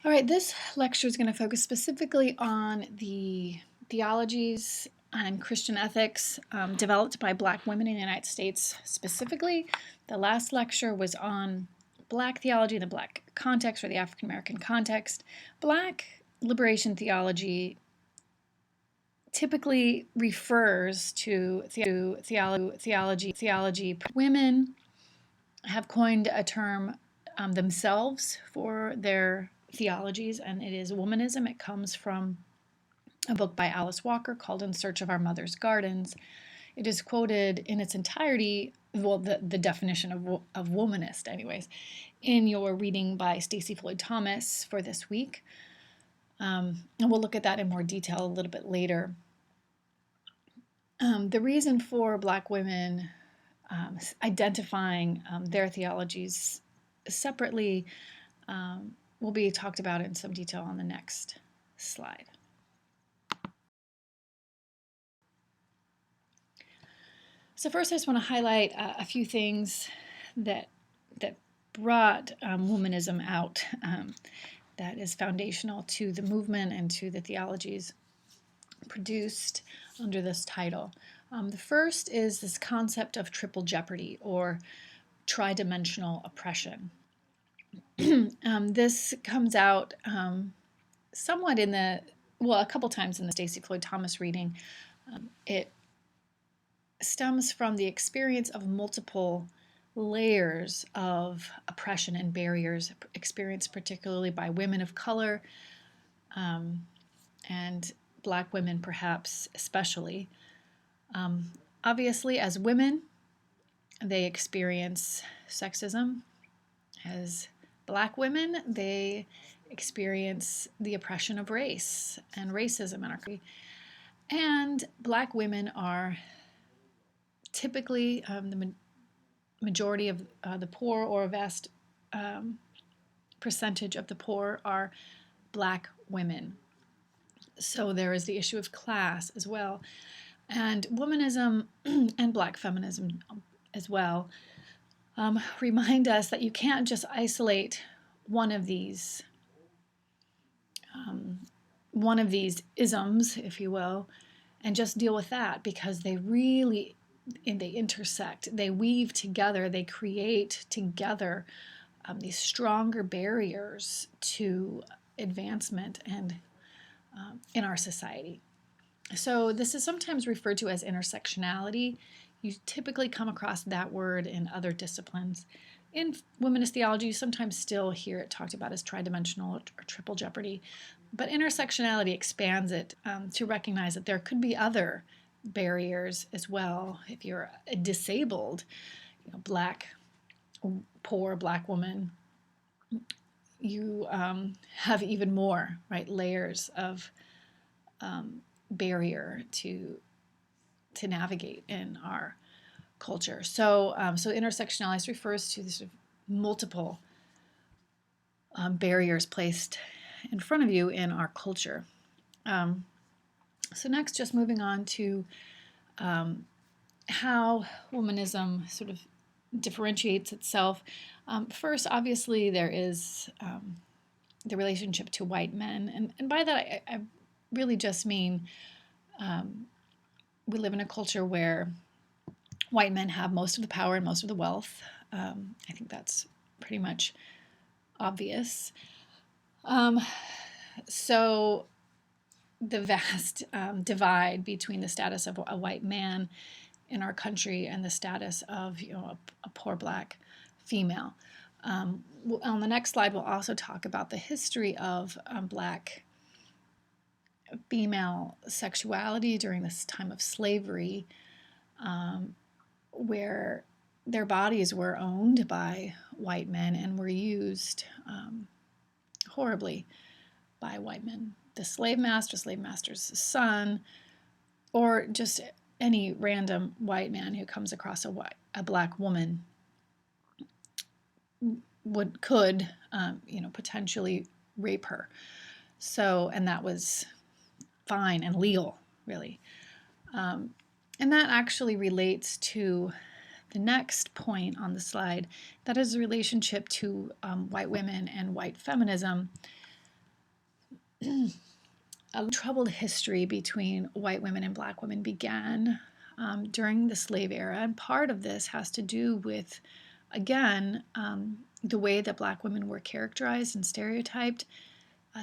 All right, this lecture is going to focus specifically on the theologies and Christian ethics developed by Black women in the United States specifically. The last lecture was on Black theology in the Black context, or the African American context. Black liberation theology typically refers to theology. Women have coined a term themselves for their theologies, and it is womanism. It comes from a book by Alice Walker called In Search of Our Mother's Gardens. It is quoted in its entirety, well, the definition of womanist anyways, in your reading by Stacey Floyd Thomas for this week. And we'll look at that in more detail a little bit later. The reason for Black women identifying their theologies separately will be talked about in some detail on the next slide. So first I just want to highlight a few things that brought womanism out that is foundational to the movement and to the theologies produced under this title. The first is this concept of triple jeopardy, or tridimensional oppression. This comes out somewhat in a couple times in the Stacey Floyd Thomas reading. It stems from the experience of multiple layers of oppression and barriers experienced particularly by women of color and Black women perhaps especially. Obviously, as women, they experience sexism. As Black women, they experience the oppression of race and racism in our country. And Black women are typically the majority of the poor, or a vast percentage of the poor are Black women. So there is the issue of class as well. And womanism and Black feminism as well remind us that you can't just isolate one of these isms, if you will, and just deal with that, because they intersect, they weave together, they create together these stronger barriers to advancement and in our society. So this is sometimes referred to as intersectionality. You typically come across that word in other disciplines. In womanist theology, you sometimes still hear it talked about as tridimensional or triple jeopardy, but intersectionality expands it to recognize that there could be other barriers as well. If you're a disabled, poor Black woman, you have even more, layers of barrier to navigate in our culture. So intersectionality refers to the sort of multiple barriers placed in front of you in our culture. So next, just moving on to how womanism sort of differentiates itself. First, obviously, there is the relationship to white men. And by that, I really just mean we live in a culture where white men have most of the power and most of the wealth. I think that's pretty much obvious. So the vast divide between the status of a white man in our country and the status of a poor Black female. On the next slide, we'll also talk about the history of Black female sexuality during this time of slavery, where their bodies were owned by white men and were used horribly by white men. The slave master's son, or just any random white man who comes across a Black woman could potentially rape her. So, and that was fine and legal, really. And that actually relates to the next point on the slide. That is the relationship to white women and white feminism. a troubled history between white women and black women began during the slave era. And part of this has to do with, again, the way that black women were characterized and stereotyped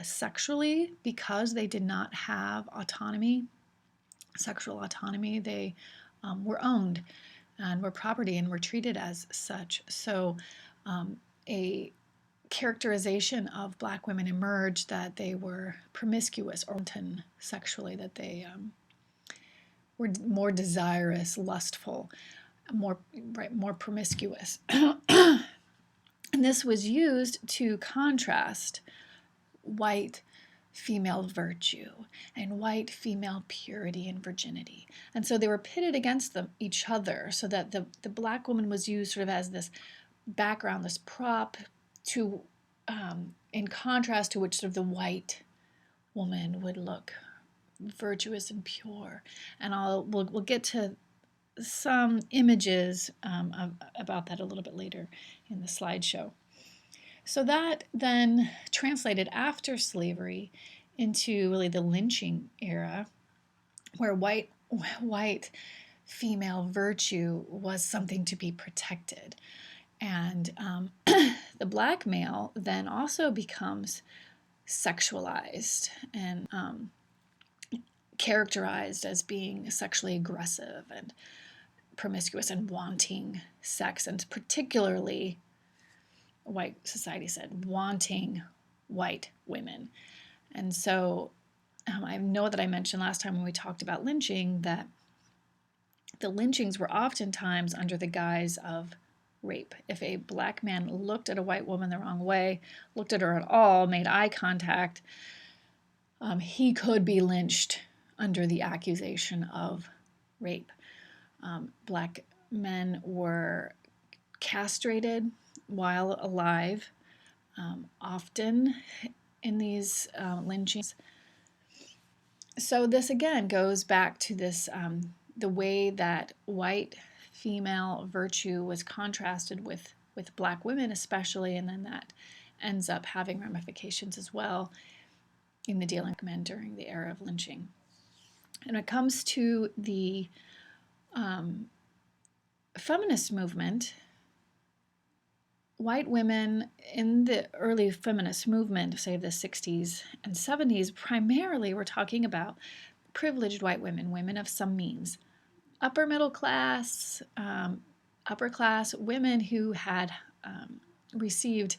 sexually, because they did not have autonomy, sexual autonomy. They were owned and were property and were treated as such. So a characterization of black women emerged that they were promiscuous or wanton sexually, that they were more desirous, lustful, more promiscuous. And this was used to contrast white female virtue and white female purity and virginity. And so they were pitted against each other, so that the black woman was used sort of as this background, this prop, to in contrast to which sort of the white woman would look virtuous and pure. And we'll get to some images about that a little bit later in the slideshow. So that then translated after slavery into really the lynching era, where white female virtue was something to be protected. And the black male then also becomes sexualized and characterized as being sexually aggressive and promiscuous and wanting sex, and particularly, white society said, wanting white women. And so I know that I mentioned last time when we talked about lynching that the lynchings were oftentimes under the guise of rape. If a black man looked at a white woman the wrong way, looked at her at all, made eye contact, he could be lynched under the accusation of rape. Black men were castrated while alive, often in these lynchings. So this again goes back to this the way that white female virtue was contrasted with black women especially, and then that ends up having ramifications as well in the dealing with men during the era of lynching. And when it comes to the feminist movement, white women in the early feminist movement, say the 60s and 70s, primarily were talking about privileged white women, women of some means, upper middle class, upper class women who had received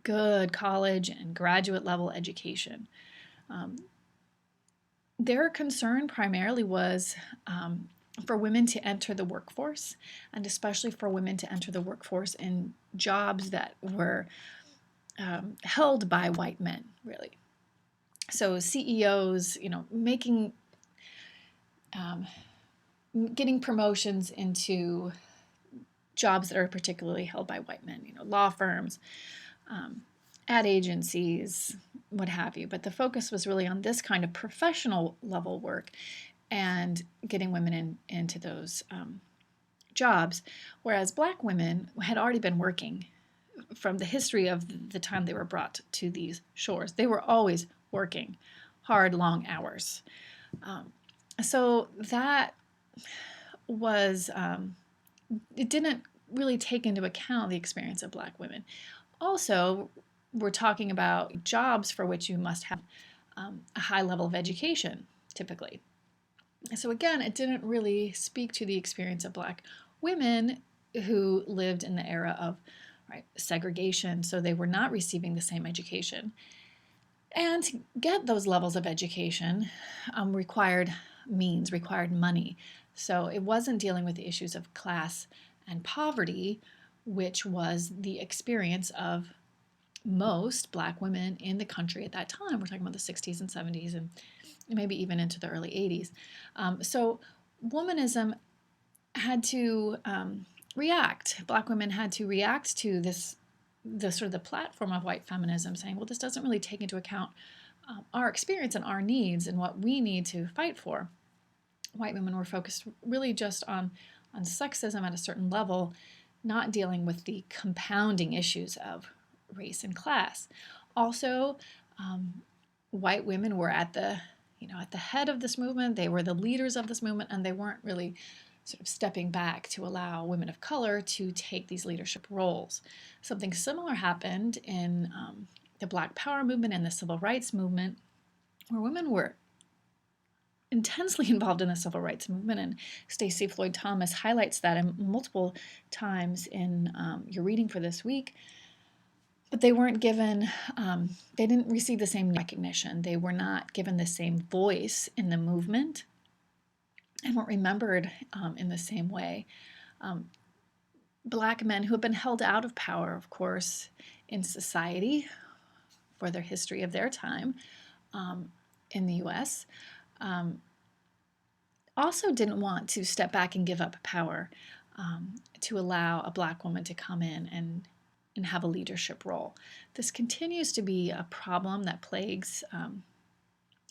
good college and graduate level education. Their concern primarily was for women to enter the workforce, and especially for women to enter the workforce in jobs that were held by white men, really. So CEOs, getting promotions into jobs that are particularly held by white men, law firms, ad agencies, what have you. But the focus was really on this kind of professional level work and getting women into those jobs, whereas black women had already been working from the history of the time they were brought to these shores. They were always working hard, long hours. So that was, it didn't really take into account the experience of black women. Also, we're talking about jobs for which you must have a high level of education, typically. So again, it didn't really speak to the experience of black women who lived in the era of segregation, so they were not receiving the same education. And to get those levels of education required means, required money. So it wasn't dealing with the issues of class and poverty, which was the experience of most black women in the country at that time. We're talking about the 60s and 70s and maybe even into the early 80s. So womanism had to react. Black women had to react to the sort of the platform of white feminism, saying, well, this doesn't really take into account our experience and our needs and what we need to fight for. White women were focused really just on sexism at a certain level, not dealing with the compounding issues of race and class. Also, white women were at the head of this movement. They were the leaders of this movement, and they weren't really sort of stepping back to allow women of color to take these leadership roles. Something similar happened in the Black Power movement and the Civil Rights movement, where women were intensely involved in the civil rights movement, and Stacey Floyd Thomas highlights that in multiple times in your reading for this week. But they weren't given, they didn't receive the same recognition. They were not given the same voice in the movement and weren't remembered in the same way. Black men who have been held out of power, of course, in society for their history of their time in the U.S., also didn't want to step back and give up power to allow a Black woman to come in and have a leadership role. This continues to be a problem that plagues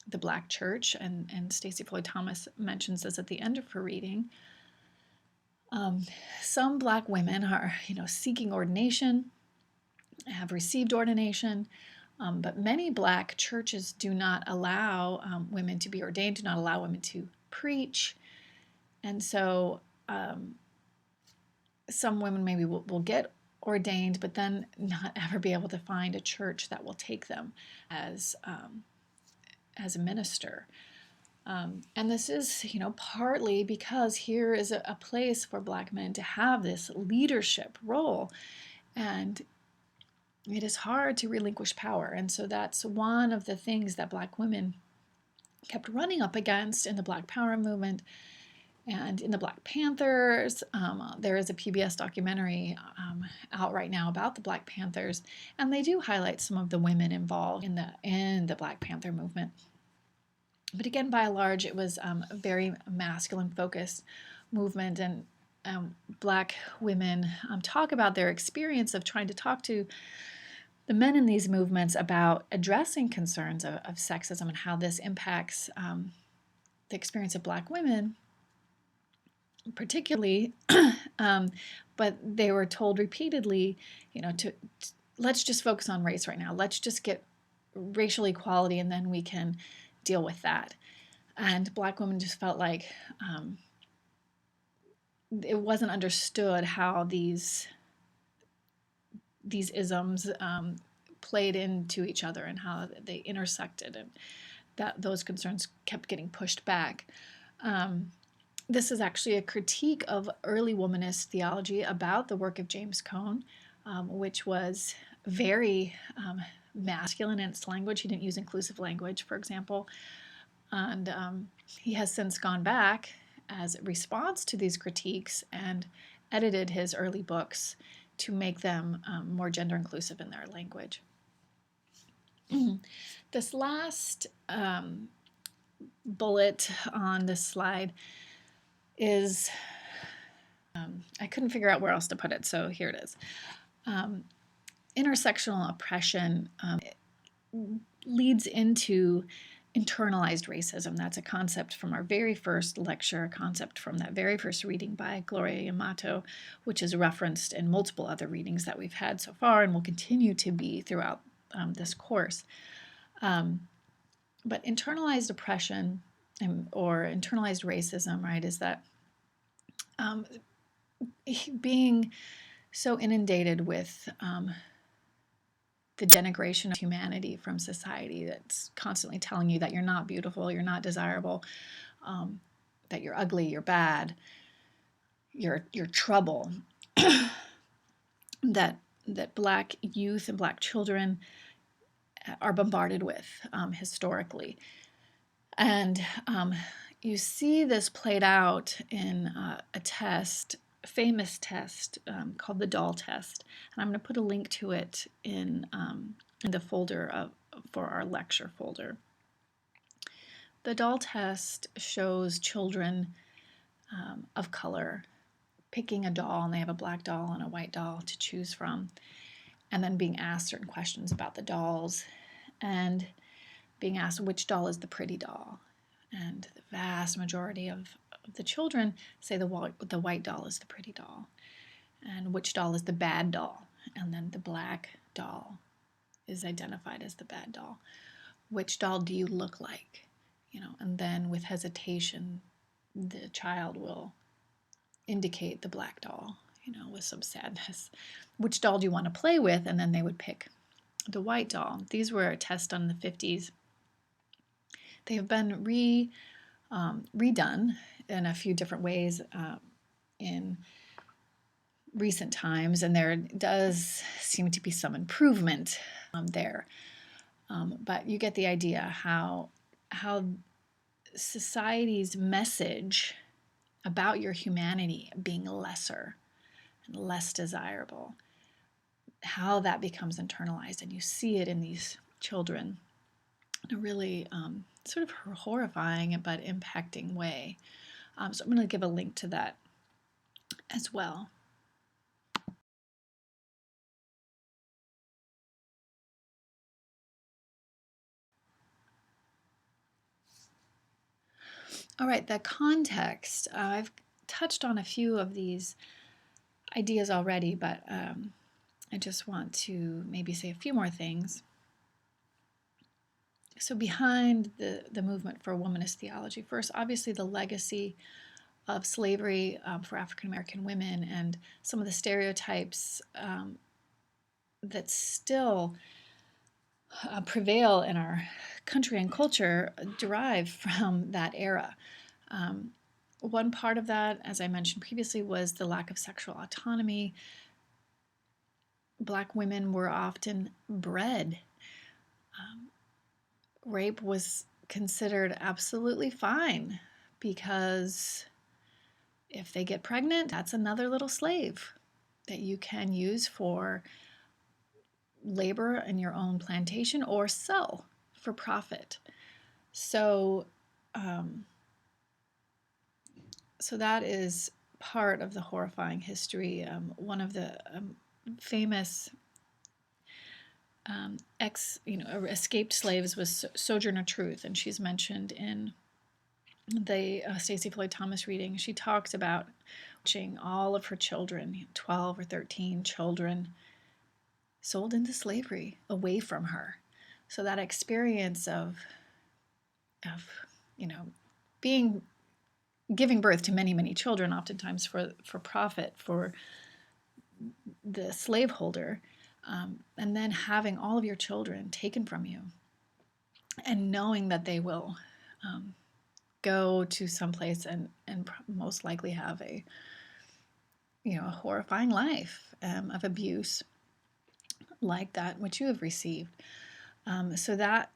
the Black church, and Stacey Floyd Thomas mentions this at the end of her reading. Some Black women are, seeking ordination, have received ordination, but many Black churches do not allow women to be ordained, do not allow women to preach, and so some women maybe will get ordained, but then not ever be able to find a church that will take them as a minister. And this is, partly because here is a place for Black men to have this leadership role, and it is hard to relinquish power. And so that's one of the things that Black women kept running up against in the Black Power movement and in the Black Panthers. There is a PBS documentary out right now about the Black Panthers, and they do highlight some of the women involved in the Black Panther movement. But again, by and large, it was a very masculine-focused movement, and Black women talk about their experience of trying to talk to the men in these movements about addressing concerns of sexism and how this impacts the experience of Black women, particularly, but they were told repeatedly, let's just focus on race right now. Let's just get racial equality, and then we can deal with that. And Black women just felt like it wasn't understood how these isms played into each other and how they intersected, and that those concerns kept getting pushed back. This is actually a critique of early womanist theology about the work of James Cone, which was very masculine in its language. He didn't use inclusive language, for example. And he has since gone back as a response to these critiques and edited his early books to make them more gender inclusive in their language. This last bullet on this slide is, I couldn't figure out where else to put it, so here it is. Intersectional oppression leads into internalized racism. That's a concept from our very first lecture, a concept from that very first reading by Gloria Yamato, which is referenced in multiple other readings that we've had so far and will continue to be throughout this course. But internalized oppression or internalized racism, right, is that being so inundated with the denigration of humanity from society that's constantly telling you that you're not beautiful, you're not desirable, that you're ugly, you're bad, you're trouble, that Black youth and Black children are bombarded with historically. And you see this played out in a test, a famous test called the doll test. And I'm going to put a link to it in the folder for our lecture folder. The doll test shows children of color picking a doll, and they have a black doll and a white doll to choose from, and then being asked certain questions about the dolls, and being asked which doll is the pretty doll. And the vast majority of the children say the white doll is the pretty doll, and which doll is the bad doll, and then the black doll is identified as the bad doll. which doll do you look like? And then with hesitation, the child will indicate the black doll, with some sadness. Which doll do you want to play with? And then they would pick the white doll. These were a test done in the 50s. They have been redone in a few different ways in recent times, and there does seem to be some improvement there. But you get the idea how society's message about your humanity being lesser and less desirable, how that becomes internalized, and you see it in these children in a really sort of horrifying but impacting way. So I'm going to give a link to that as well. All right, the context. I've touched on a few of these ideas already, but I just want to maybe say a few more things. So behind the movement for womanist theology, first, obviously the legacy of slavery for African American women and some of the stereotypes that still prevail in our country and culture derive from that era. One part of that, as I mentioned previously, was the lack of sexual autonomy. Black women were often bred. Rape was considered absolutely fine because if they get pregnant, that's another little slave that you can use for labor in your own plantation or sell for profit. So that is part of the horrifying history. One of the famous escaped slaves was Sojourner Truth, and she's mentioned in the Stacey Floyd Thomas reading. She talks about watching all of her children, 12 or 13 children, sold into slavery away from her. So that experience of giving birth to many, many children, oftentimes for profit for the slaveholder, and then having all of your children taken from you and knowing that they will go to someplace and most likely have a horrifying life of abuse like that which you have received. So that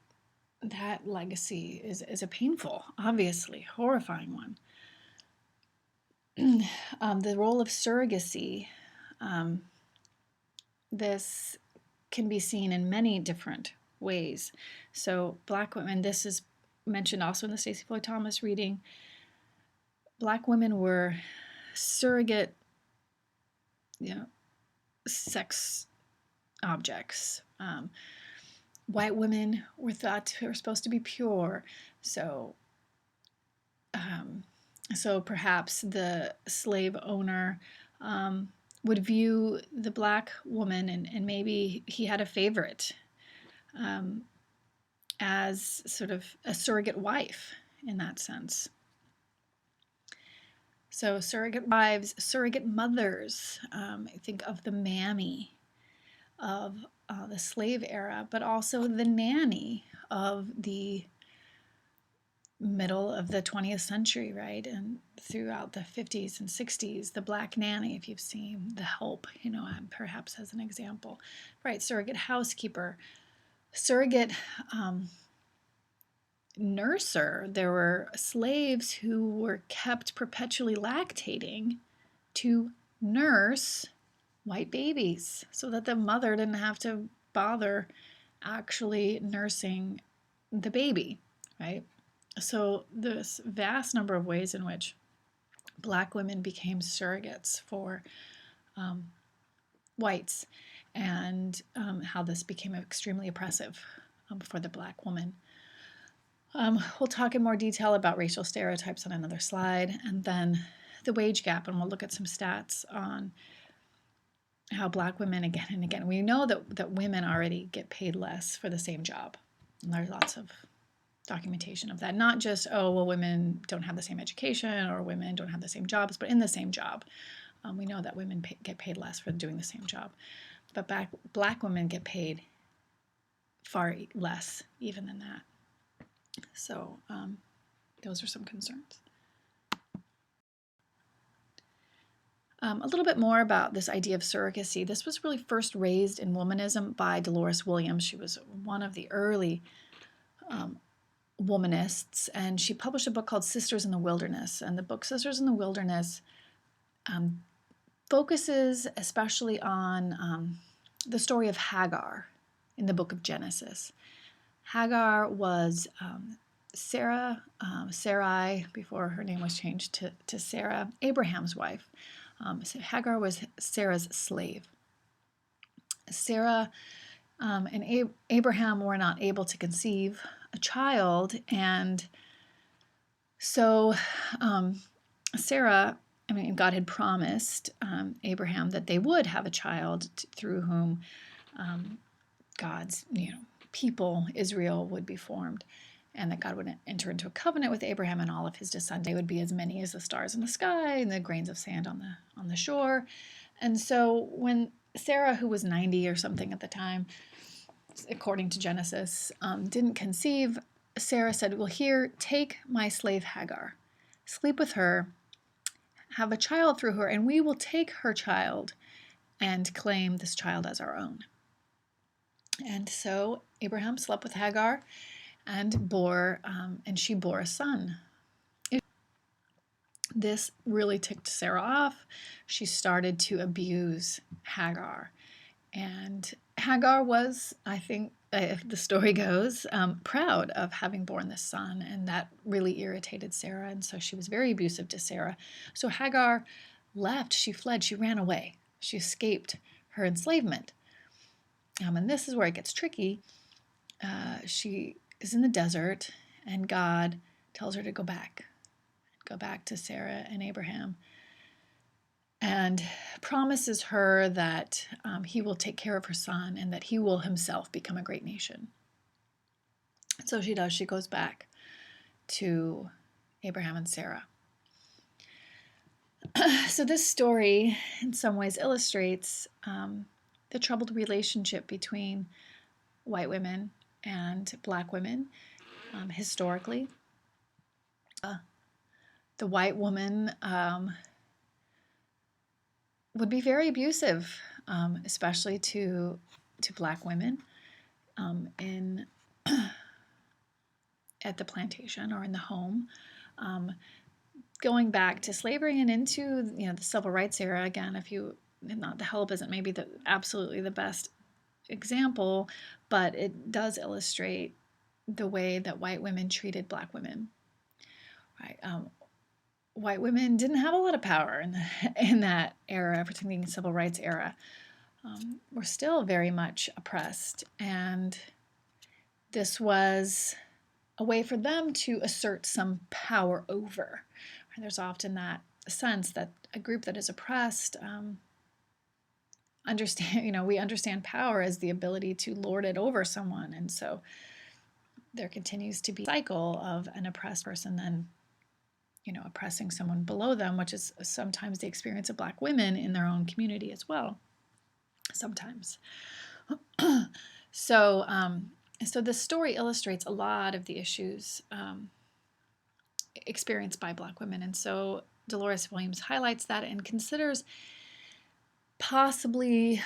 legacy is a painful, obviously horrifying one. The role of surrogacy, this can be seen in many different ways. So Black women, this is mentioned also in the Stacey Floyd Thomas reading, Black women were surrogate sex objects. White women were thought to were supposed to be pure. So perhaps the slave owner would view the Black woman, and maybe he had a favorite, as sort of a surrogate wife in that sense. So surrogate wives, surrogate mothers, I think of the mammy of the slave era, but also the nanny of the middle of the 20th century, right? And throughout the 50s and 60s, the Black nanny, if you've seen The Help, perhaps as an example, right? Surrogate housekeeper, surrogate nurser. There were slaves who were kept perpetually lactating to nurse white babies so that the mother didn't have to bother actually nursing the baby, right? So there's vast number of ways in which Black women became surrogates for whites, and how this became extremely oppressive for the Black woman. We'll talk in more detail about racial stereotypes on another slide, and then the wage gap, and we'll look at some stats on how Black women, again and again, we know that women already get paid less for the same job, And there's lots of documentation of that. Not just, oh, well, women don't have the same education or women don't have the same jobs, but in the same job. We know that women get paid less for doing the same job. But black women get paid far less even than that. So those are some concerns. A little bit more about this idea of surrogacy. This was really first raised in womanism by Dolores Williams. She was one of the early womanists, and she published a book called Sisters in the Wilderness. And the book Sisters in the Wilderness focuses especially on the story of Hagar in the book of Genesis. Hagar was Sarai, before her name was changed to Sarah, Abraham's wife. So Hagar was Sarah's slave. Sarah and Abraham were not able to conceive a child, and so God had promised Abraham that they would have a child through whom God's people, Israel, would be formed, and that God would enter into a covenant with Abraham and all of his descendants. They would be as many as the stars in the sky and the grains of sand on the shore. And so when Sarah, who was 90 or something at the time, according to Genesis, didn't conceive, Sarah said, well, here, take my slave Hagar, sleep with her, have a child through her, and we will take her child and claim this child as our own. And so Abraham slept with Hagar and she bore a son. This really ticked Sarah off. She started to abuse Hagar. And Hagar was, I think, if the story goes, proud of having borne this son, and that really irritated Sarah, and so she was very abusive to Sarah. So Hagar left, she fled, she ran away. She escaped her enslavement. And this is where it gets tricky. She is in the desert, and God tells her to go back to Sarah and Abraham, and promises her that he will take care of her son and that he will himself become a great nation. So she does. She goes back to Abraham and Sarah. So this story, in some ways, illustrates the troubled relationship between white women and black women historically. The white woman would be very abusive, especially to black women at the plantation or in the home. Going back to slavery and into the civil rights era, again, the help isn't maybe absolutely the best example, but it does illustrate the way that white women treated black women. Right? White women didn't have a lot of power in that era, particularly in the civil rights era. Were still very much oppressed, and this was a way for them to assert some power over. And there's often that sense that a group that is oppressed we understand power as the ability to lord it over someone, and so there continues to be a cycle of an oppressed person then oppressing someone below them, which is sometimes the experience of black women in their own community as well. Sometimes. So this story illustrates a lot of the issues experienced by black women, and so Dolores Williams highlights that and considers possibly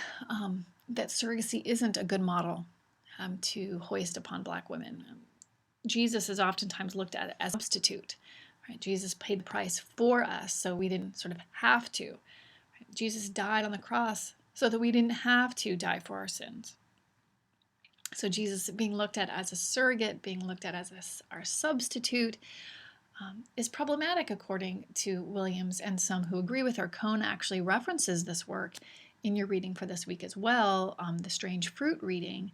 that surrogacy isn't a good model to hoist upon black women. Jesus is oftentimes looked at as a substitute. Right? Jesus paid the price for us, so we didn't sort of have to. Right? Jesus died on the cross so that we didn't have to die for our sins. So Jesus being looked at as a surrogate, being looked at as our substitute, is problematic according to Williams and some who agree with her. Cone actually references this work in your reading for this week as well, the Strange Fruit reading,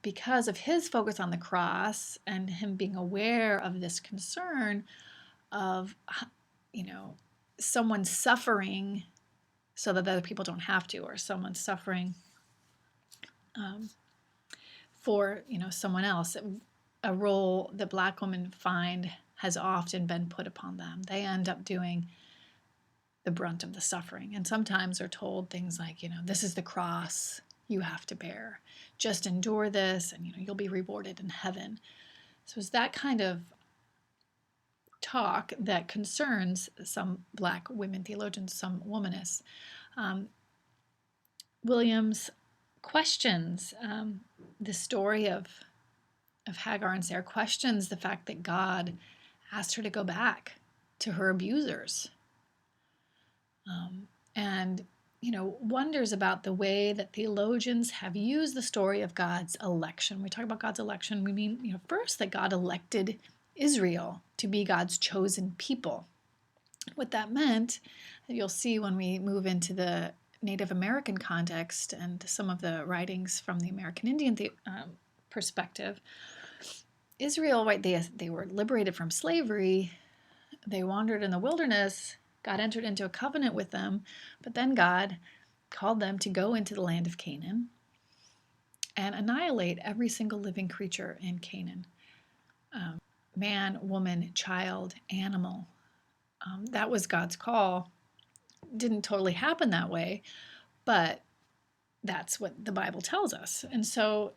because of his focus on the cross and him being aware of this concern of, someone suffering so that other people don't have to, or someone suffering for, someone else. A role that Black women find has often been put upon them. They end up doing the brunt of the suffering, and sometimes are told things like, this is the cross you have to bear. Just endure this, and you'll be rewarded in heaven. So it's that kind of talk that concerns some Black women theologians, some womanists. Williams questions the story of Hagar and Sarah, questions the fact that God asked her to go back to her abusers, and wonders about the way that theologians have used the story of God's election. When we talk about God's election, we mean first that God elected Israel to be God's chosen people. What that meant, you'll see when we move into the Native American context and some of the writings from the American Indian perspective. Israel, right, they were liberated from slavery. They wandered in the wilderness. God entered into a covenant with them, but then God called them to go into the land of Canaan and annihilate every single living creature in Canaan. Man, woman, child, animal. That was God's call. Didn't totally happen that way, but that's what the Bible tells us. And so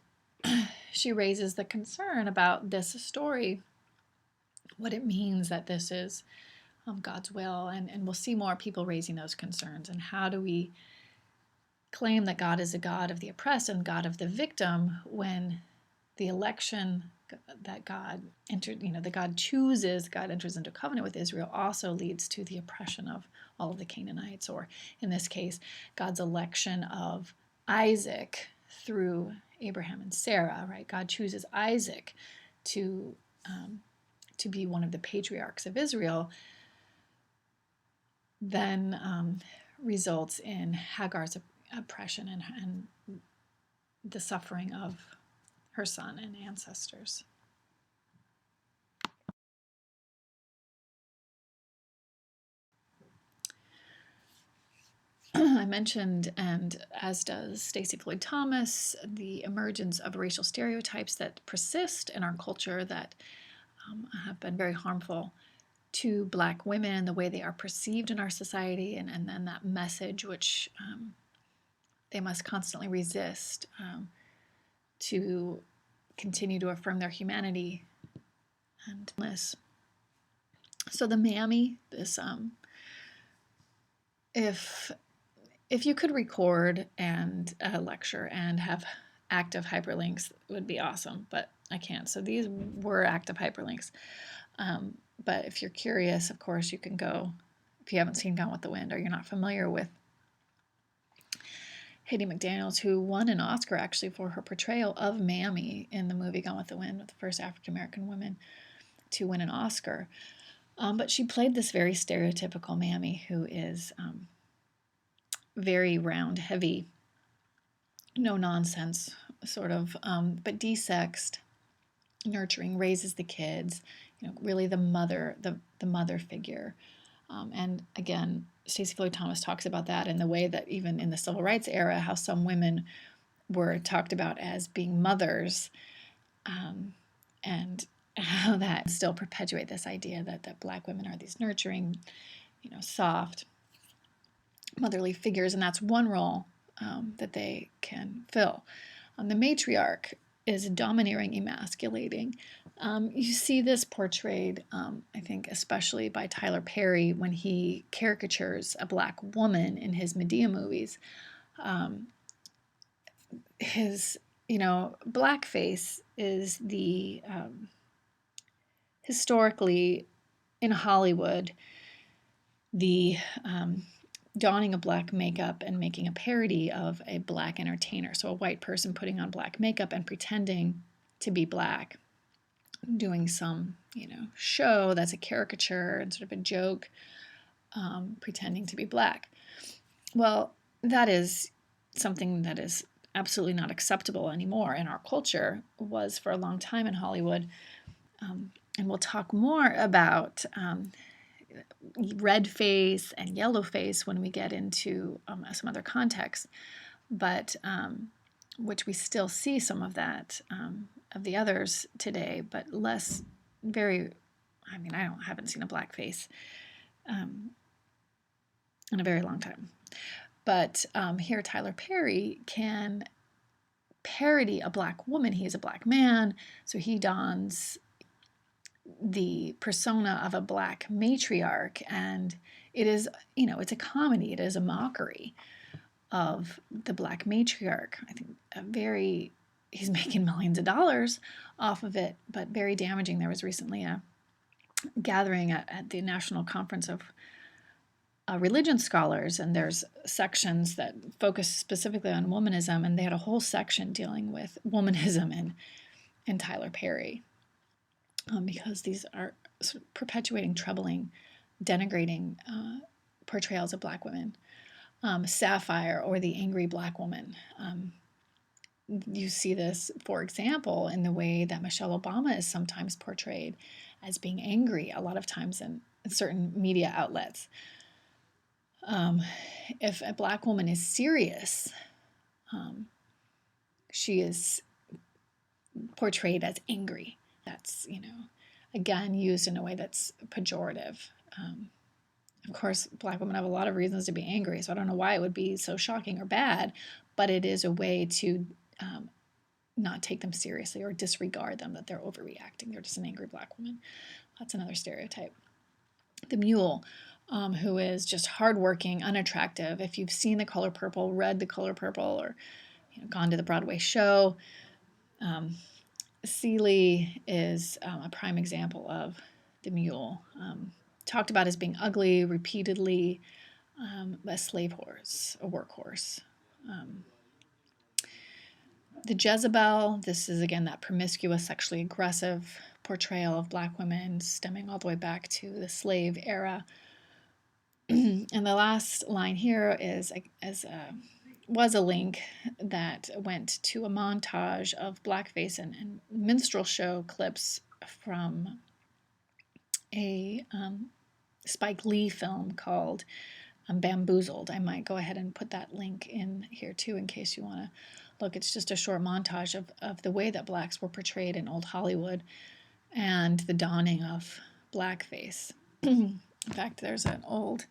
she raises the concern about this story, what it means that this is God's will. And we'll see more people raising those concerns. And how do we claim that God is a God of the oppressed and God of the victim when the election that God entered, that God chooses, God enters into covenant with Israel, also leads to the oppression of all of the Canaanites, or in this case, God's election of Isaac through Abraham and Sarah, right? God chooses Isaac to be one of the patriarchs of Israel, then results in Hagar's oppression and the suffering of her son and ancestors. I mentioned, and as does Stacey Floyd Thomas, the emergence of racial stereotypes that persist in our culture that have been very harmful to Black women and the way they are perceived in our society, and then that message which they must constantly resist to continue to affirm their humanity and this. So the mammy, this if you could record and a lecture and have active hyperlinks, it would be awesome, but I can't. So these were active hyperlinks. But if you're curious, of course, you can go, if you haven't seen Gone with the Wind or you're not familiar with Hattie McDaniels, who won an Oscar actually for her portrayal of Mammy in the movie Gone with the Wind, the first African-American woman to win an Oscar. But she played this very stereotypical Mammy who is very round, heavy, no nonsense, sort of, but desexed, nurturing, raises the kids, really the mother figure. And again, Stacey Floyd Thomas talks about that in the way that even in the civil rights era, how some women were talked about as being mothers, and how that still perpetuate this idea that Black women are these nurturing, soft, motherly figures, and that's one role that they can fill. The matriarch is domineering, emasculating. You see this portrayed, I think, especially by Tyler Perry when he caricatures a Black woman in his Medea movies. His, blackface is the historically in Hollywood the donning of Black makeup and making a parody of a Black entertainer. So a white person putting on Black makeup and pretending to be Black, doing some, show that's a caricature and sort of a joke, pretending to be Black. Well, that is something that is absolutely not acceptable anymore in our culture, was for a long time in Hollywood. And we'll talk more about red face and yellow face when we get into some other contexts. But which we still see some of that of the others today, but less, very, I mean, haven't seen a black face in a very long time. But here Tyler Perry can parody a black woman. He is a black man, so he dons the persona of a black matriarch, and it is, it's a comedy. It is a mockery of the black matriarch. I think he's making millions of dollars off of it, but very damaging. There was recently a gathering at the National Conference of Religion Scholars, and there's sections that focus specifically on womanism, and they had a whole section dealing with womanism and Tyler Perry, because these are sort of perpetuating, troubling, denigrating portrayals of black women. Sapphire, or the angry black woman. You see this, for example, in the way that Michelle Obama is sometimes portrayed as being angry, a lot of times in certain media outlets. If a black woman is serious, she is portrayed as angry. That's, again, used in a way that's pejorative. Of course, black women have a lot of reasons to be angry, so I don't know why it would be so shocking or bad, but it is a way to not take them seriously or disregard them, that they're overreacting. They're just an angry black woman. That's another stereotype. The mule, who is just hardworking, unattractive. If you've seen The Color Purple, read The Color Purple, or gone to the Broadway show, Celie is a prime example of the mule. Talked about as being ugly repeatedly, a slave horse, a workhorse. The Jezebel, this is again that promiscuous, sexually aggressive portrayal of black women stemming all the way back to the slave era. And the last line here was a link that went to a montage of blackface and minstrel show clips from a Spike Lee film called Bamboozled. I might go ahead and put that link in here too, in case you want to look. It's just a short montage of the way that blacks were portrayed in old Hollywood and the dawning of blackface. In fact, there's an old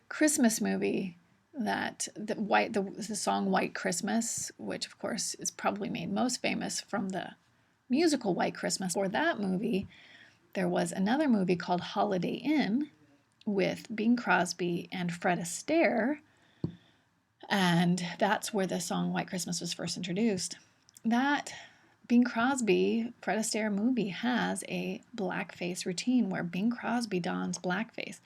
Christmas movie that the song White Christmas, which of course is probably made most famous from the musical White Christmas. For that movie, there was another movie called Holiday Inn with Bing Crosby and Fred Astaire, and that's where the song White Christmas was first introduced. That Bing Crosby, Fred Astaire movie has a blackface routine where Bing Crosby dons blackface.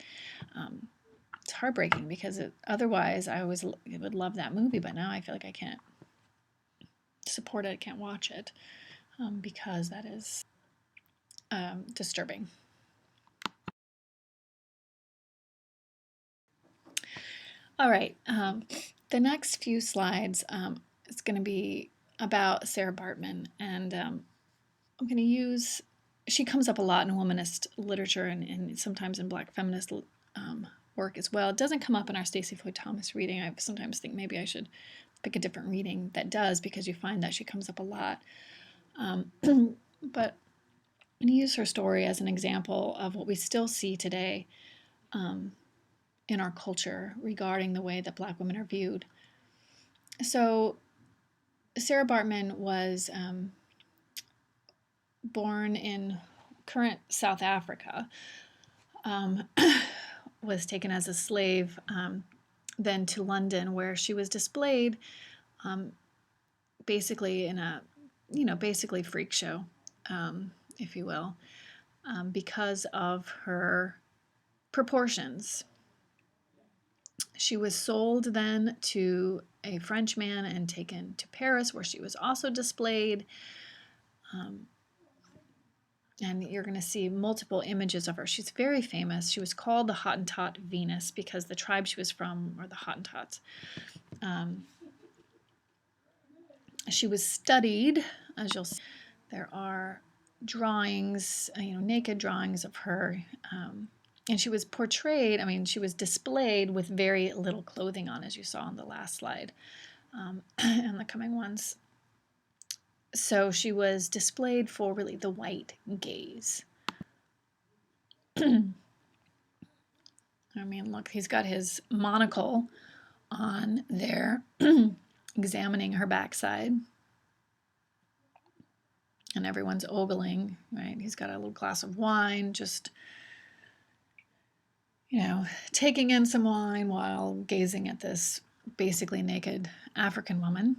It's heartbreaking because otherwise I would love that movie, but now I feel like I can't support it, I can't watch it, because that is disturbing. All right, the next few slides is going to be about Sarah Baartman, and I'm going to use, she comes up a lot in womanist literature and sometimes in black feminist work as well. It doesn't come up in our Stacey Floyd Thomas reading. I sometimes think maybe I should pick a different reading that does, because you find that she comes up a lot. But I'm going to use her story as an example of what we still see today in our culture regarding the way that black women are viewed. So Sarah Baartman was born in current South Africa, was taken as a slave, then to London, where she was displayed basically in a, basically freak show, if you will, because of her proportions. She was sold then to a French man and taken to Paris, where she was also displayed. And you're going to see multiple images of her. She's very famous. She was called the Hottentot Venus because the tribe she was from were the Hottentots. She was studied, as you'll see. There are drawings, naked drawings of her. And she was portrayed, she was displayed with very little clothing on, as you saw on the last slide, and the coming ones. So she was displayed for really the white gaze. I mean, look, he's got his monocle on there, examining her backside. And everyone's ogling, right? He's got a little glass of wine, just, taking in some wine while gazing at this basically naked African woman.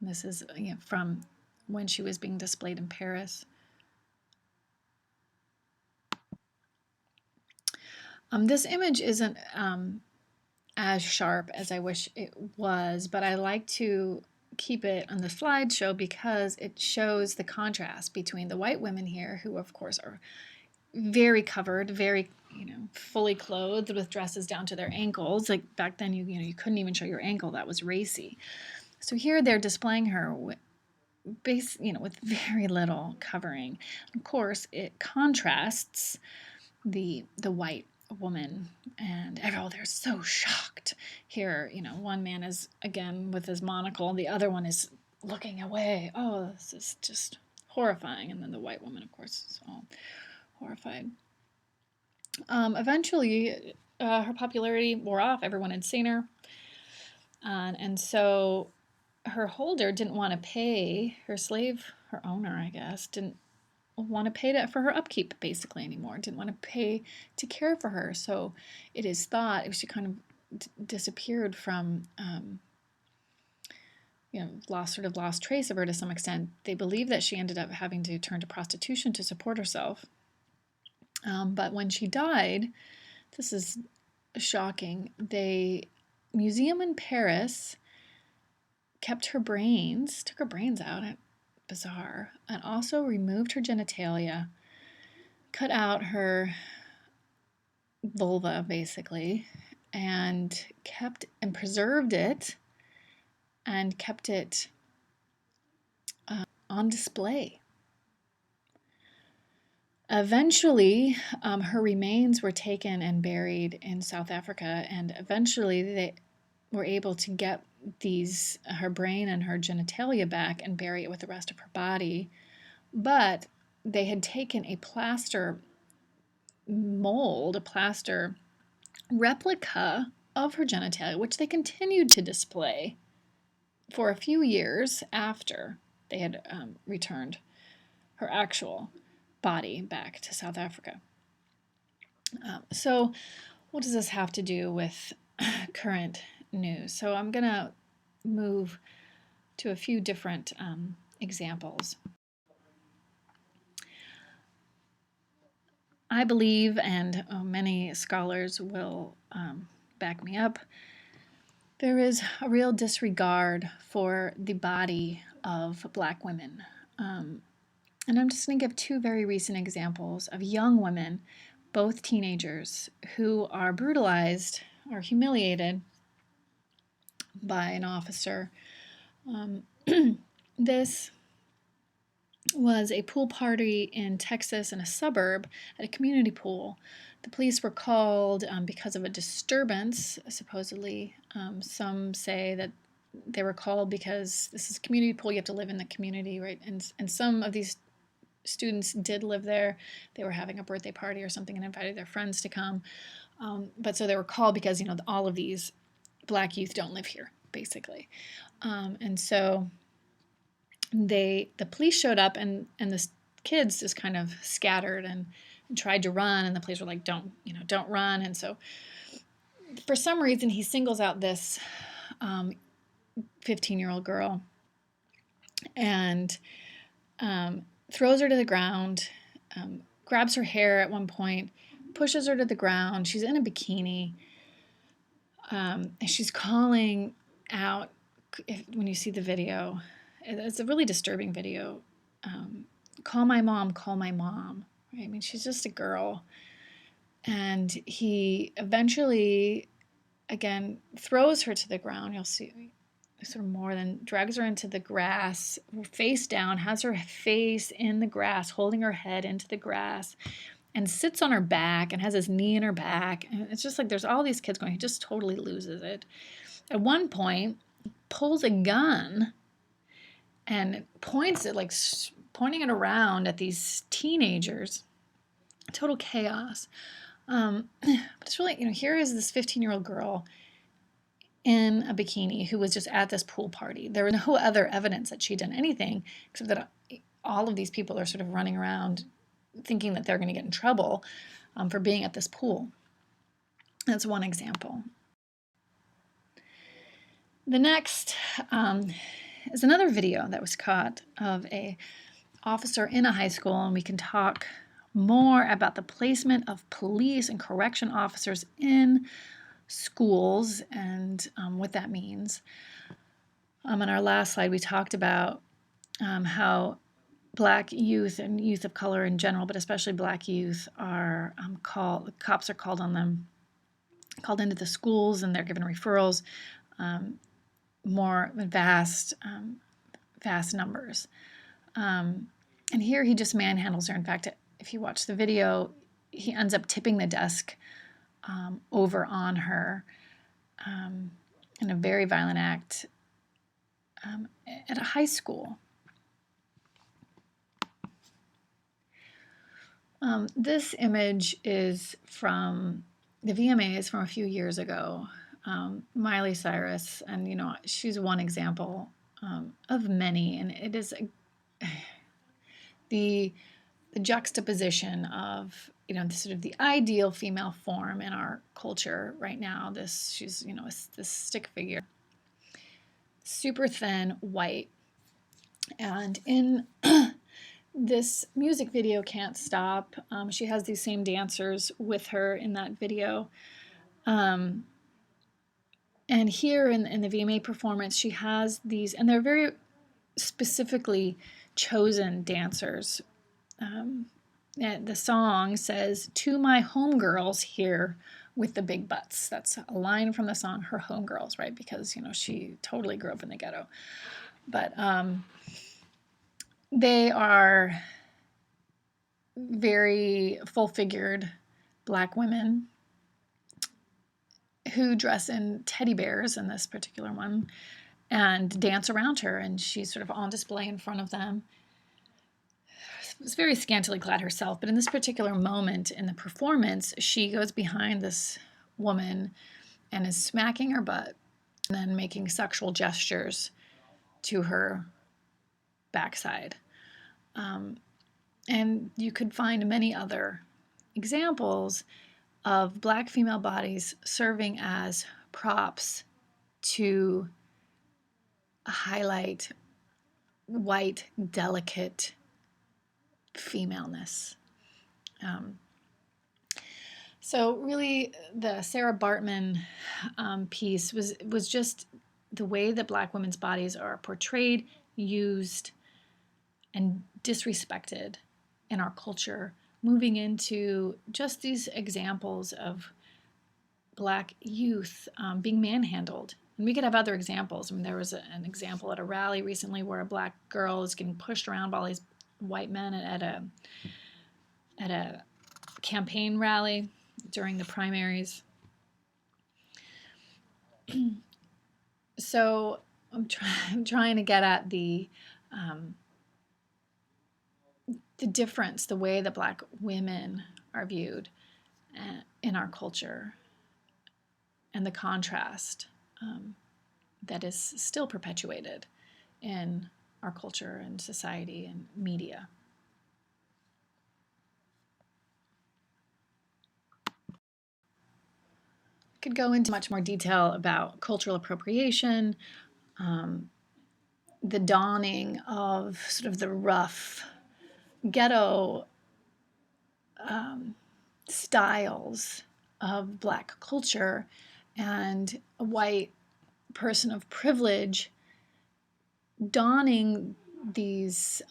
This is from when she was being displayed in Paris. This image isn't as sharp as I wish it was, but I like to keep it on the slideshow because it shows the contrast between the white women here, who of course are very covered, very fully clothed with dresses down to their ankles. Like back then, you couldn't even show your ankle; that was racy. So here they're displaying her with very little covering. Of course, it contrasts the white woman, and they're so shocked. Here, one man is again with his monocle, the other one is looking away. Oh, this is just horrifying. And then the white woman, of course, is all horrified. Eventually, her popularity wore off. Everyone had seen her, and so her holder didn't want to pay her slave, her owner, I guess, didn't want to pay for her upkeep basically anymore, didn't want to pay to care for her. So it is thought she kind of disappeared from, lost trace of her to some extent. They believe that she ended up having to turn to prostitution to support herself. But when she died, this is shocking. Museum in Paris took her brains out. Bizarre. And also removed her genitalia, cut out her vulva, basically, and preserved it and kept it on display. Eventually, her remains were taken and buried in South Africa, and eventually they were able to get her brain and her genitalia back and bury it with the rest of her body. But they had taken a plaster mold, a plaster replica of her genitalia, which they continued to display for a few years after they had returned her actual body back to South Africa. So what does this have to do with current news? So I'm going to move to a few different examples. I believe, and many scholars will back me up, there is a real disregard for the body of Black women. And I'm just going to give two very recent examples of young women, both teenagers, who are brutalized or humiliated by an officer. This was a pool party in Texas in a suburb at a community pool. The police were called because of a disturbance, supposedly. Some say that they were called because this is a community pool, you have to live in the community, right? And some of these students did live there. They were having a birthday party or something and invited their friends to come. But so they were called because, all of these Black youth don't live here, basically. And so the police showed up, and the kids just kind of scattered and tried to run, and the police were like, don't run. And so for some reason he singles out this 15-year-old girl and throws her to the ground, grabs her hair at one point, pushes her to the ground. She's in a bikini, and she's calling out. When you see the video, it's a really disturbing video. Call my mom, call my mom. Right? I mean, she's just a girl. And he eventually, again, throws her to the ground. You'll see sort of more than drags her into the grass, face down, has her face in the grass, holding her head into the grass, and sits on her back and has his knee in her back. And it's just like there's all these kids going, he just totally loses it. At one point, pulls a gun and points it, like pointing it around at these teenagers. Total chaos. But it's really, here is this 15-year-old girl in a bikini who was just at this pool party. There was no other evidence that she'd done anything, except that all of these people are sort of running around thinking that they're going to get in trouble for being at this pool. That's one example. The next is another video that was caught of a officer in a high school, and we can talk more about the placement of police and correction officers in schools and what that means. On our last slide, we talked about how Black youth and youth of color in general, but especially Black youth, are cops are called on them, called into the schools, and they're given referrals, more vast numbers. And here he just manhandles her. In fact, if you watch the video, he ends up tipping the desk over on her in a very violent act at a high school. This image is from the VMAs from a few years ago. Miley Cyrus, and she's one example of many, and it is the juxtaposition of sort of the ideal female form in our culture right now. She's this stick figure, super thin, white, and in this music video, Can't Stop, she has these same dancers with her in that video. And here in the VMA performance, she has these, and they're very specifically chosen dancers. The song says, "To my homegirls here with the big butts." That's a line from the song, her homegirls, right? Because, she totally grew up in the ghetto. But they are very full-figured Black women who dress in teddy bears in this particular one and dance around her, and she's sort of on display in front of them. She's very scantily clad herself, but in this particular moment in the performance, she goes behind this woman and is smacking her butt and then making sexual gestures to her backside. And you could find many other examples of Black female bodies serving as props to highlight white, delicate femaleness. So really, the Sarah Baartman piece was just the way that Black women's bodies are portrayed, used, and disrespected in our culture, moving into just these examples of Black youth being manhandled. And we could have other examples. There was an example at a rally recently where a Black girl is getting pushed around by all these white men at a campaign rally during the primaries. So I'm trying to get at the difference, the way that Black women are viewed in our culture, and the contrast that is still perpetuated in our culture and society and media. Could go into much more detail about cultural appropriation, the dawning of sort of the rough ghetto styles of Black culture, and a white person of privilege donning these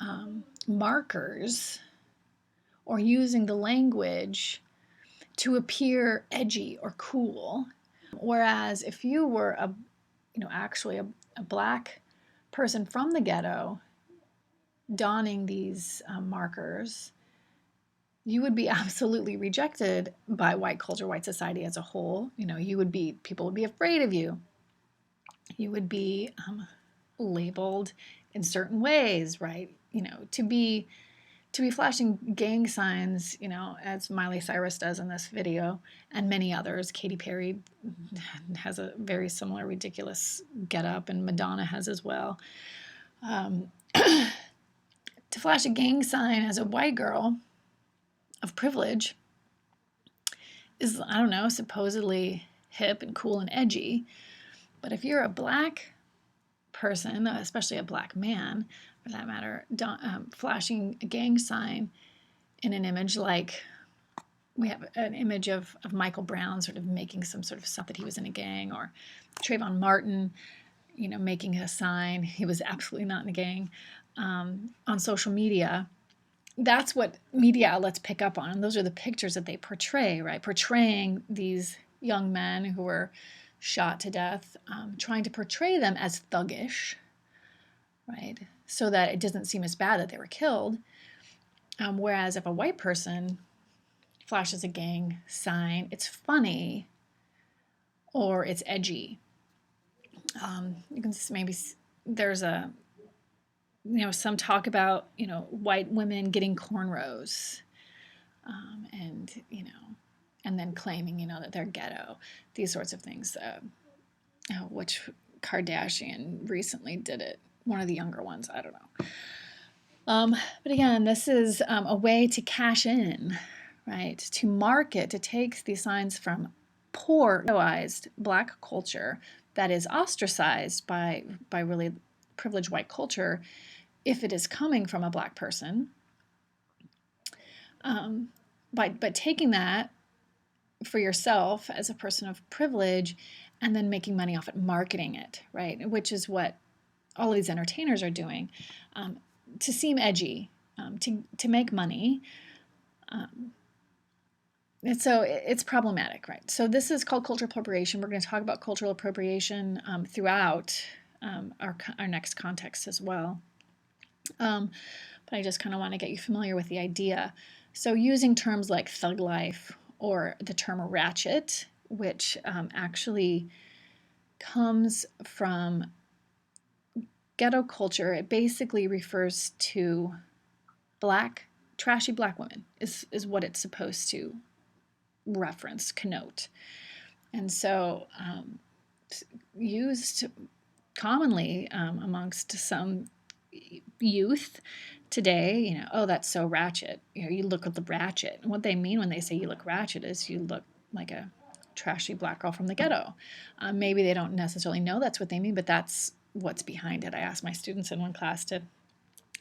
markers or using the language to appear edgy or cool. Whereas if you were actually a Black person from the ghetto donning these markers, you would be absolutely rejected by white culture, white society as a whole. People would be afraid of you. You would be labeled in certain ways, right? To be flashing gang signs, as Miley Cyrus does in this video, and many others. Katy Perry has a very similar ridiculous getup, and Madonna has as well. To flash a gang sign as a white girl of privilege is, I don't know, supposedly hip and cool and edgy. But if you're a black person, especially a black man for that matter, flashing a gang sign in an image like we have an image of Michael Brown sort of making some sort of stuff that he was in a gang, or Trayvon Martin, making a sign he was absolutely not in a gang, on social media. That's what media outlets pick up on, and those are the pictures that they portray, right? Portraying these young men who were shot to death, trying to portray them as thuggish, right? So that it doesn't seem as bad that they were killed. Whereas if a white person flashes a gang sign, it's funny or it's edgy. You can maybe, there's some talk about, white women getting cornrows, and then claiming, that they're ghetto, these sorts of things, which Kardashian recently did it, one of the younger ones, I don't know. But again, this is a way to cash in, right? To market, to take these signs from poor, ghettoized black culture that is ostracized by really privileged white culture, if it is coming from a black person, but taking that for yourself as a person of privilege and then making money off it, marketing it, right? Which is what all of these entertainers are doing, to seem edgy, to make money. And so it's problematic, right? So this is called cultural appropriation. We're going to talk about cultural appropriation throughout our next context as well. But I just kind of want to get you familiar with the idea. So using terms like thug life or the term ratchet, which actually comes from ghetto culture, it basically refers to trashy black women is what it's supposed to reference, connote. And so used commonly amongst some youth today, oh, that's so ratchet. You look ratchet. And what they mean when they say you look ratchet is you look like a trashy black girl from the ghetto. Maybe they don't necessarily know that's what they mean, but that's what's behind it. I asked my students in one class to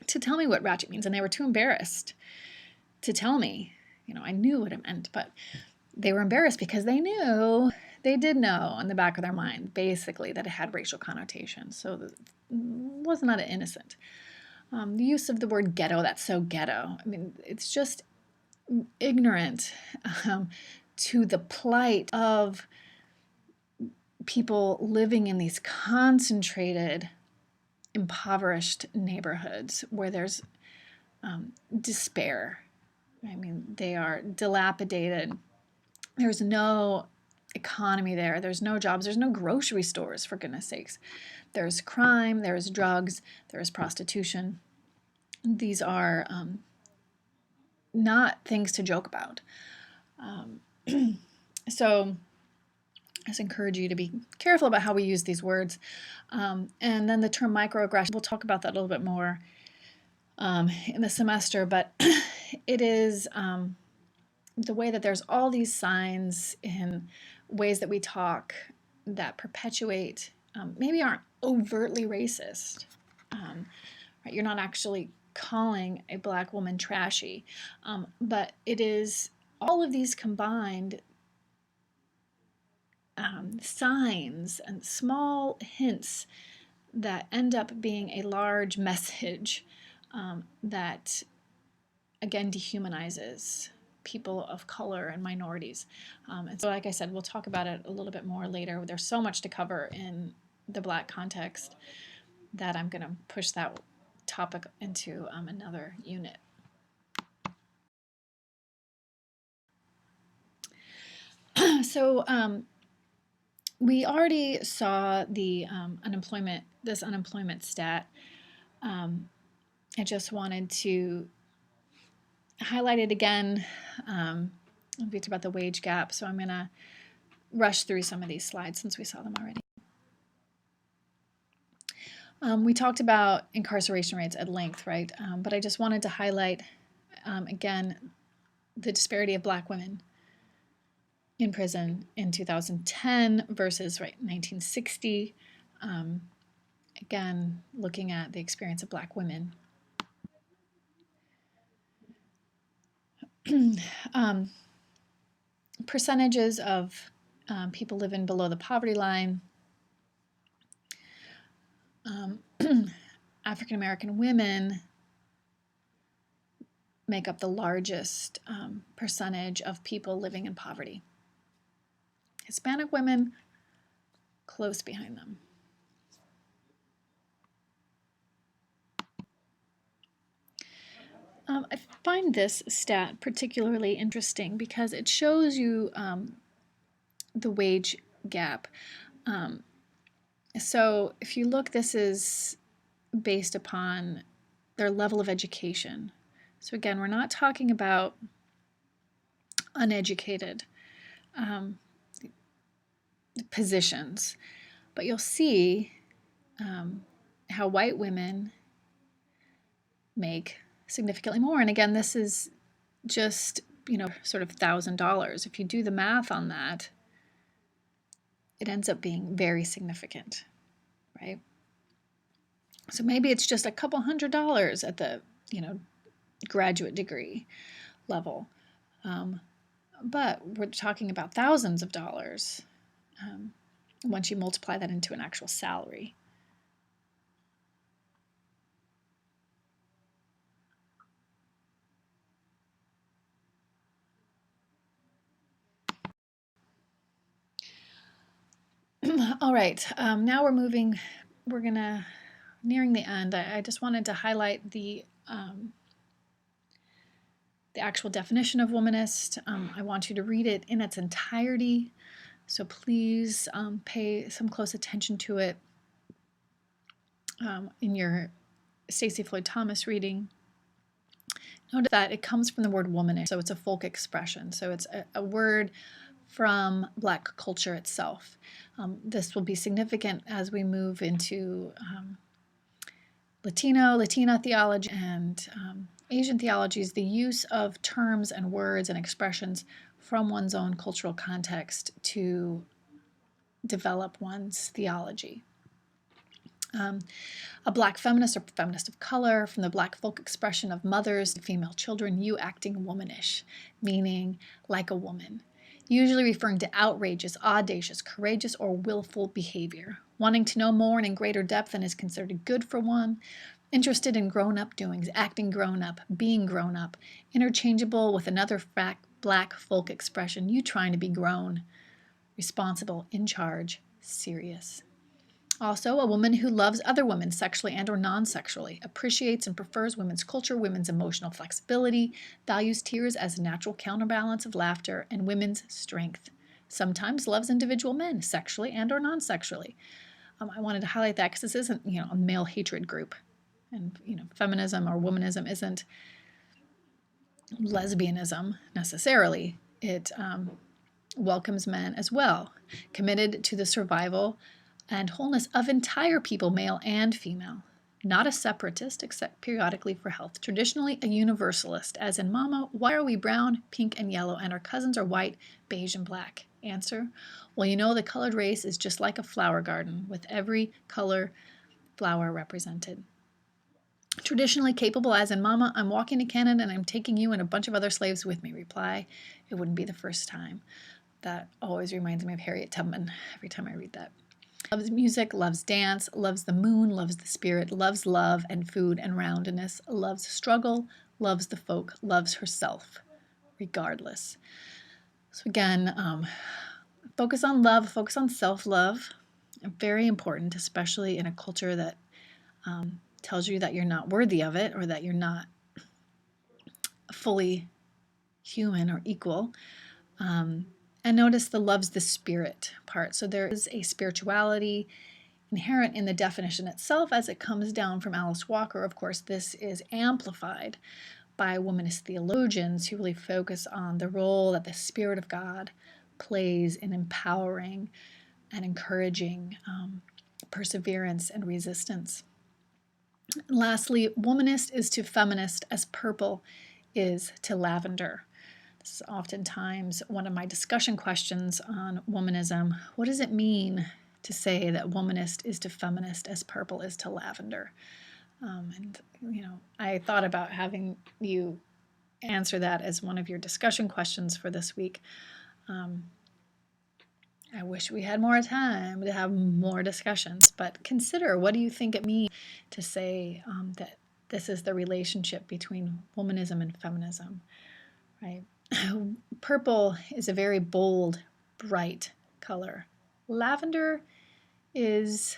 tell me what ratchet means, and they were too embarrassed to tell me. I knew what it meant, but they were embarrassed because they did know in the back of their mind, basically, that it had racial connotations. So it was not innocent. The use of the word ghetto, that's so ghetto. I mean, it's just ignorant to the plight of people living in these concentrated, impoverished neighborhoods where there's despair. I mean, they are dilapidated. There's no economy there. There's no jobs. There's no grocery stores, for goodness sakes. There's crime. There's drugs. There's prostitution. These are not things to joke about. So I just encourage you to be careful about how we use these words. And then the term microaggression, we'll talk about that a little bit more in the semester, but it is the way that there's all these signs in ways that we talk that perpetuate, maybe aren't overtly racist. Right? You're not actually calling a black woman trashy, but it is all of these combined signs and small hints that end up being a large message that, again, dehumanizes people of color and minorities. And so, like I said, we'll talk about it a little bit more later. There's so much to cover in the Black context that I'm going to push that topic into another unit. So we already saw the unemployment stat I just wanted to highlight it again. We talked about the wage gap, so I'm going to rush through some of these slides since we saw them already. We talked about incarceration rates at length, right? But I just wanted to highlight, again, the disparity of Black women in prison in 2010 versus 1960. Again, looking at the experience of Black women. Percentages of people living below the poverty line. African American women make up the largest percentage of people living in poverty. Hispanic women, close behind them. I find this stat particularly interesting because it shows you the wage gap. So if you look, this is based upon their level of education. So again, we're not talking about uneducated positions, but you'll see how white women make significantly more. And again, this is just, sort of $1,000. If you do the math on that, it ends up being very significant, right? So maybe it's just a couple $100 at the, graduate degree level. But we're talking about thousands of dollars once you multiply that into an actual salary. All right, now we're nearing the end. I just wanted to highlight the actual definition of womanist. I want you to read it in its entirety, so please pay some close attention to it in your Stacey Floyd Thomas reading. Notice that it comes from the word womanish, so it's a folk expression. So it's a word from Black culture itself. This will be significant as we move into Latina theology and Asian theologies, the use of terms and words and expressions from one's own cultural context to develop one's theology. A Black feminist or feminist of color, from the Black folk expression of mothers to female children, you acting womanish, meaning like a woman, usually referring to outrageous, audacious, courageous, or willful behavior, wanting to know more and in greater depth than is considered good for one, interested in grown-up doings, acting grown-up, being grown-up, interchangeable with another Black folk expression, you trying to be grown, responsible, in charge, serious. Also, a woman who loves other women sexually and or non-sexually, appreciates and prefers women's culture, women's emotional flexibility, values tears as a natural counterbalance of laughter, and women's strength. Sometimes loves individual men, sexually and or non-sexually. I wanted to highlight that because this isn't, a male hatred group. And, feminism or womanism isn't lesbianism necessarily. It welcomes men as well, committed to the survival and wholeness of entire people, male and female. Not a separatist, except periodically for health. Traditionally a universalist, as in, Mama, why are we brown, pink, and yellow, and our cousins are white, beige, and black? Answer, well, the colored race is just like a flower garden, with every color flower represented. Traditionally capable, as in, Mama, I'm walking to Canada and I'm taking you and a bunch of other slaves with me. Reply, it wouldn't be the first time. That always reminds me of Harriet Tubman every time I read that. Loves music, loves dance, loves the moon, loves the spirit, loves love and food and roundness, loves struggle, loves the folk, loves herself, regardless. So again, focus on love, focus on self-love. Very important, especially in a culture that tells you that you're not worthy of it or that you're not fully human or equal. And notice the loves the spirit part. So there is a spirituality inherent in the definition itself as it comes down from Alice Walker. Of course, this is amplified by womanist theologians who really focus on the role that the Spirit of God plays in empowering and encouraging perseverance and resistance. And lastly, womanist is to feminist as purple is to lavender. This is oftentimes one of my discussion questions on womanism. What does it mean to say that womanist is to feminist as purple is to lavender? And I thought about having you answer that as one of your discussion questions for this week. I wish we had more time to have more discussions, but consider, what do you think it means to say that this is the relationship between womanism and feminism, right? Purple is a very bold, bright color. Lavender is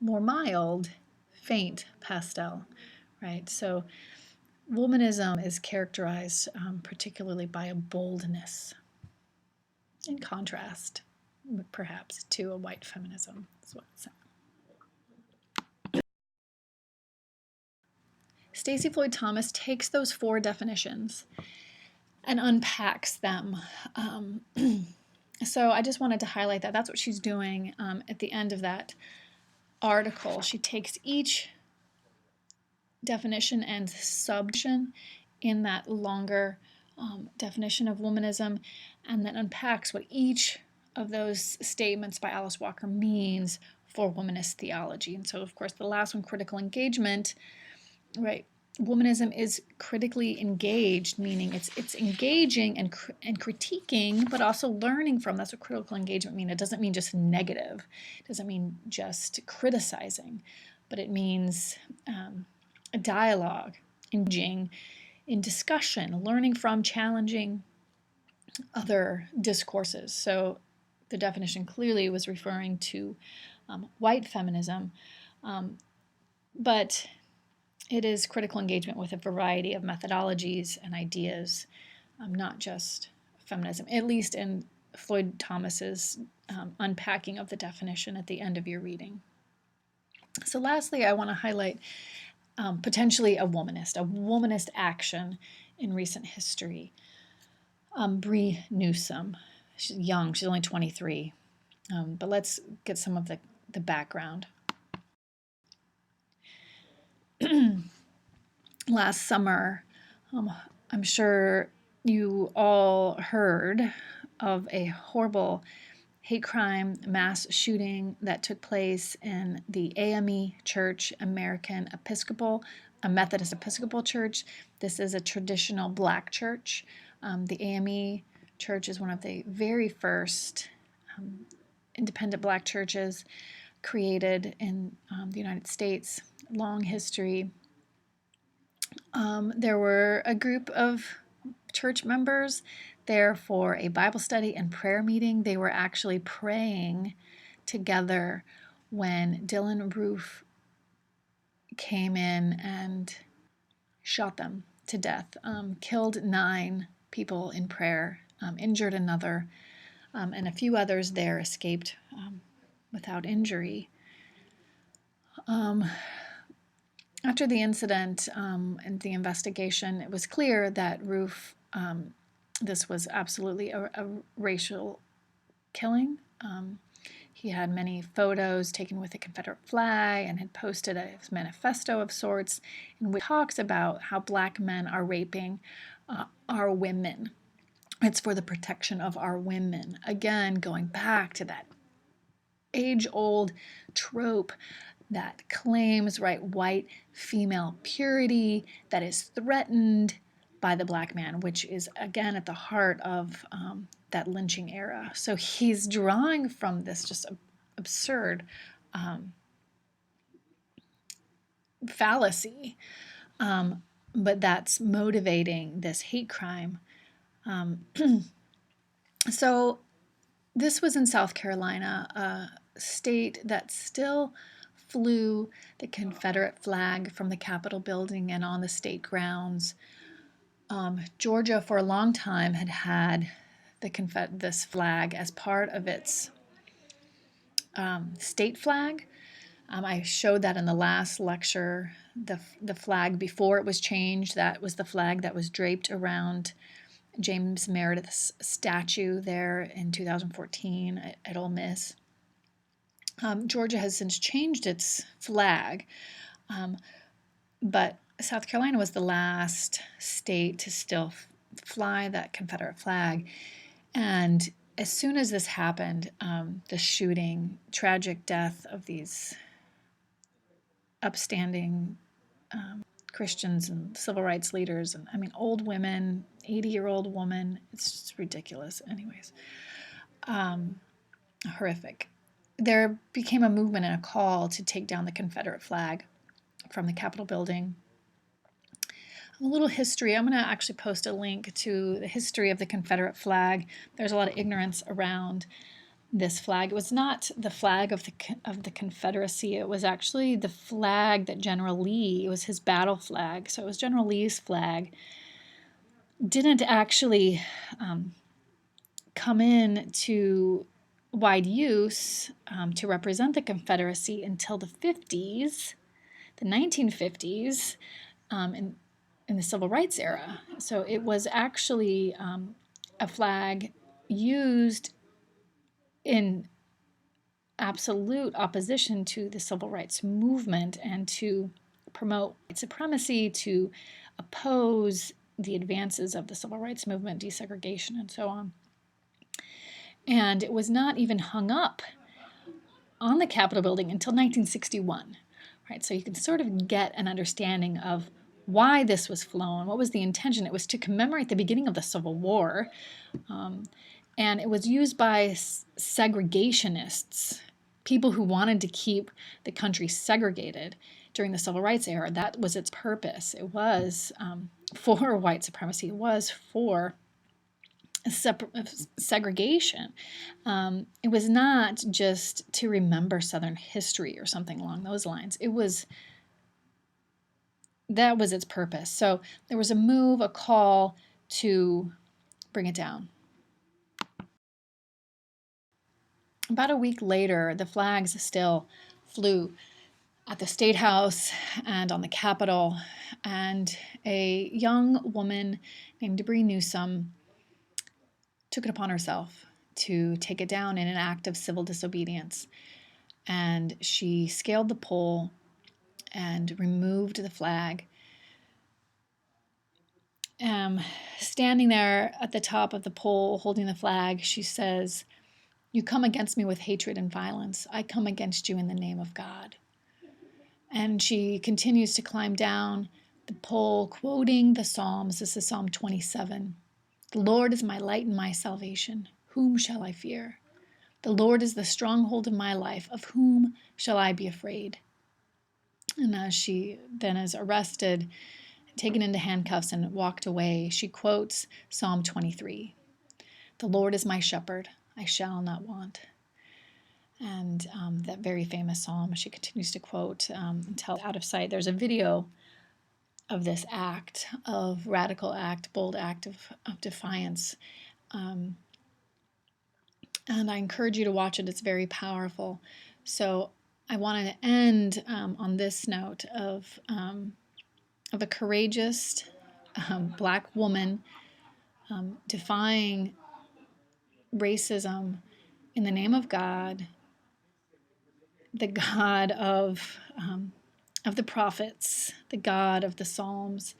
more mild, faint pastel, right? So womanism is characterized particularly by a boldness, in contrast, perhaps, to a white feminism. That's what it's saying. Stacey Floyd Thomas takes those 4 definitions and unpacks them. So I just wanted to highlight that. That's what she's doing at the end of that article. She takes each definition and subdivision in that longer definition of womanism, and then unpacks what each of those statements by Alice Walker means for womanist theology. And so, of course, the last one, critical engagement, right? Womanism is critically engaged, meaning it's engaging and critiquing, but also learning from. That's what critical engagement means. It doesn't mean just negative. It doesn't mean just criticizing, but it means a dialogue, engaging in discussion, learning from, challenging other discourses. So the definition clearly was referring to white feminism, but it is critical engagement with a variety of methodologies and ideas, not just feminism, at least in Floyd Thomas's unpacking of the definition at the end of your reading. So lastly, I want to highlight potentially a womanist action in recent history. Bree Newsome. She's young, she's only 23, but let's get some of the background. Last summer, I'm sure you all heard of a horrible hate crime mass shooting that took place in the AME Church, American Episcopal, a Methodist Episcopal Church. This is a traditional black church. The AME Church is one of the very first independent black churches created in the United States. Long history. There were a group of church members there for a Bible study and prayer meeting. They were actually praying together when Dylan Roof came in and shot them to death, killed 9 people in prayer, injured another, and a few others there escaped without injury. After the incident and the investigation, it was clear that Roof, this was absolutely a racial killing. He had many photos taken with a Confederate flag and had posted a manifesto of sorts in which he talks about how black men are raping our women. It's for the protection of our women. Again, going back to that age-old trope that claims, right, white female purity that is threatened by the black man, which is, again, at the heart of that lynching era. So he's drawing from this just absurd fallacy, but that's motivating this hate crime. So this was in South Carolina, a state that still flew the Confederate flag from the Capitol building and on the state grounds. Georgia, for a long time, had this flag as part of its state flag, I showed that in the last lecture, the flag before it was changed. That was the flag that was draped around James Meredith's statue there in 2014 at Ole Miss. Georgia has since changed its flag, but South Carolina was the last state to still fly that Confederate flag. And as soon as this happened, the shooting, tragic death of these upstanding Christians and civil rights leaders, and I mean, old women, 80-year-old woman, it's just ridiculous. Anyways, horrific. There became a movement and a call to take down the Confederate flag from the Capitol building. A little history. I'm going to actually post a link to the history of the Confederate flag. There's a lot of ignorance around this flag. It was not the flag of the Confederacy. It was actually the flag that General Lee, it was his battle flag. So it was General Lee's flag. Didn't actually come in to wide use to represent the Confederacy until the 50s, the 1950s, in the Civil Rights era. So it was actually a flag used in absolute opposition to the Civil Rights Movement and to promote white supremacy, to oppose the advances of the Civil Rights Movement, desegregation, and so on. And it was not even hung up on the Capitol building until 1961, right? So you can sort of get an understanding of why this was flown, what was the intention. It was to commemorate the beginning of the Civil War, and it was used by segregationists, people who wanted to keep the country segregated during the Civil Rights era. That was its purpose. It was for white supremacy. It was for segregation. It was not just to remember Southern history or something along those lines. That was its purpose. So there was a move, a call to bring it down. About a week later, the flags still flew at the State House and on the Capitol, and a young woman named Debris Newsome took it upon herself to take it down in an act of civil disobedience. And she scaled the pole and removed the flag. Standing there at the top of the pole, holding the flag, she says, "You come against me with hatred and violence. I come against you in the name of God." And she continues to climb down the pole, quoting the Psalms. This is Psalm 27. "The Lord is my light and my salvation. Whom shall I fear? The Lord is the stronghold of my life. Of whom shall I be afraid?" And as she then is arrested, taken into handcuffs, and walked away, she quotes Psalm 23. "The Lord is my shepherd. I shall not want." And that very famous psalm she continues to quote until out of sight. There's a video of this act, of radical act, bold act of defiance. And I encourage you to watch it. It's very powerful. So I wanted to end on this note of a courageous Black woman defying racism in the name of God, the God of the prophets, the God of the Psalms,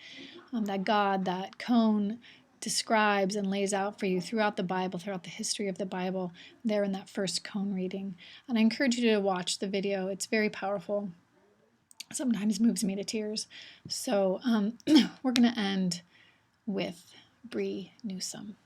that God that Cone describes and lays out for you throughout the Bible, throughout the history of the Bible, there in that first Cone reading. And I encourage you to watch the video. It's very powerful. Sometimes moves me to tears. So we're going to end with Bree Newsome.